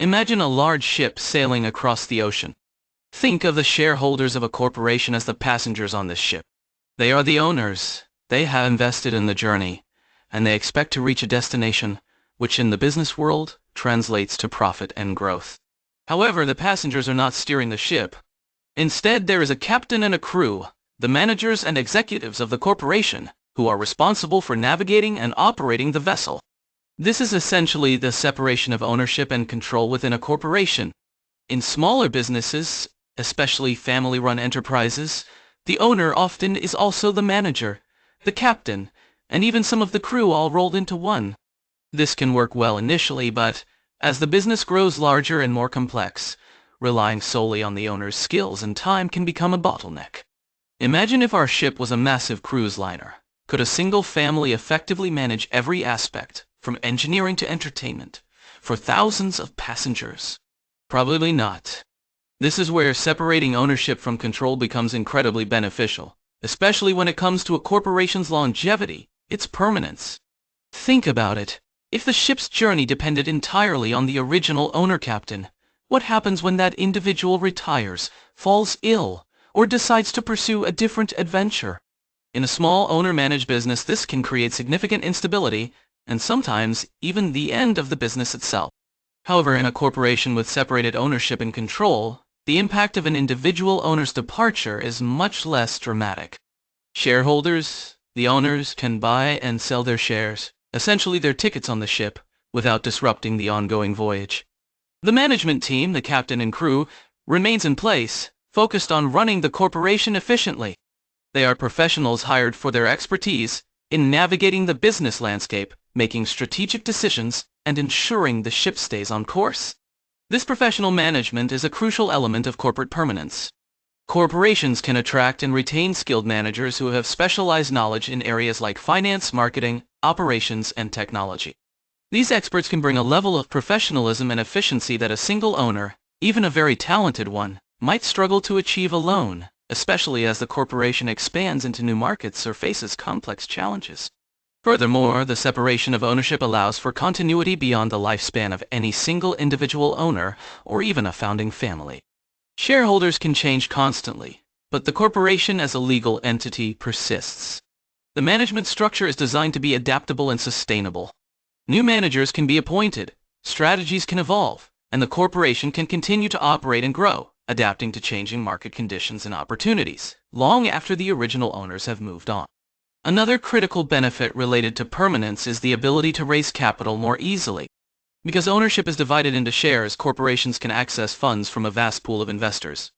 Imagine a large ship sailing across the ocean. Think of the shareholders of a corporation as the passengers on this ship. They are the owners. They have invested in the journey, and they expect to reach a destination, which in the business world translates to profit and growth. However, the passengers are not steering the ship. Instead, there is a captain and a crew, the managers and executives of the corporation, who are responsible for navigating and operating the vessel. This is essentially the separation of ownership and control within a corporation. In smaller businesses, especially family-run enterprises, the owner often is also the manager, the captain, and even some of the crew all rolled into one. This can work well initially, but as the business grows larger and more complex, relying solely on the owner's skills and time can become a bottleneck. Imagine if our ship was a massive cruise liner. Could a single family effectively manage every aspect, from engineering to entertainment, for thousands of passengers? Probably not. This is where separating ownership from control becomes incredibly beneficial, especially when it comes to a corporation's longevity, its permanence. Think about it. If the ship's journey depended entirely on the original owner-captain, what happens when that individual retires, falls ill, or decides to pursue a different adventure? In a small owner-managed business, this can create significant instability, and sometimes even the end of the business itself. However, in a corporation with separated ownership and control, the impact of an individual owner's departure is much less dramatic. Shareholders, the owners, can buy and sell their shares, essentially their tickets on the ship, without disrupting the ongoing voyage. The management team, the captain and crew, remains in place, focused on running the corporation efficiently. They are professionals hired for their expertise in navigating the business landscape, making strategic decisions, and ensuring the ship stays on course. This professional management is a crucial element of corporate permanence. Corporations can attract and retain skilled managers who have specialized knowledge in areas like finance, marketing, operations, and technology. These experts can bring a level of professionalism and efficiency that a single owner, even a very talented one, might struggle to achieve alone, especially as the corporation expands into new markets or faces complex challenges. Furthermore, the separation of ownership allows for continuity beyond the lifespan of any single individual owner or even a founding family. Shareholders can change constantly, but the corporation as a legal entity persists. The management structure is designed to be adaptable and sustainable. New managers can be appointed, strategies can evolve, and the corporation can continue to operate and grow, adapting to changing market conditions and opportunities, long after the original owners have moved on. Another critical benefit related to permanence is the ability to raise capital more easily. Because ownership is divided into shares, corporations can access funds from a vast pool of investors.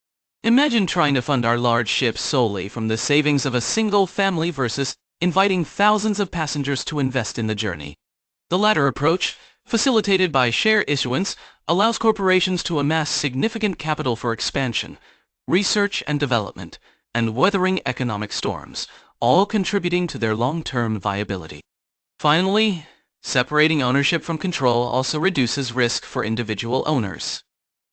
Imagine trying to fund our large ship solely from the savings of a single family versus inviting thousands of passengers to invest in the journey. The latter approach, facilitated by share issuance, allows corporations to amass significant capital for expansion, research and development, and weathering economic storms, all contributing to their long-term viability. Finally, separating ownership from control also reduces risk for individual owners.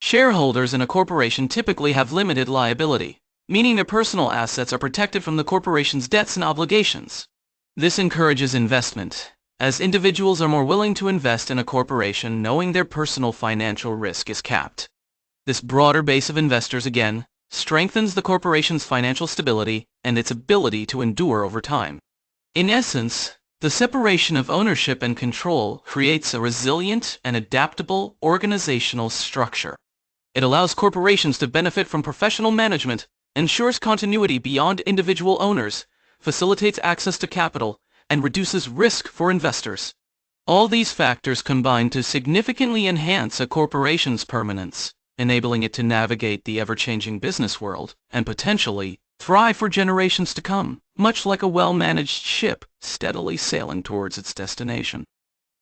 Shareholders in a corporation typically have limited liability, meaning their personal assets are protected from the corporation's debts and obligations. This encourages investment, as individuals are more willing to invest in a corporation knowing their personal financial risk is capped. This broader base of investors again strengthens the corporation's financial stability and its ability to endure over time. In essence, the separation of ownership and control creates a resilient and adaptable organizational structure. It allows corporations to benefit from professional management, ensures continuity beyond individual owners, facilitates access to capital, and reduces risk for investors. All these factors combine to significantly enhance a corporation's permanence, enabling it to navigate the ever-changing business world and potentially thrive for generations to come, much like a well-managed ship steadily sailing towards its destination.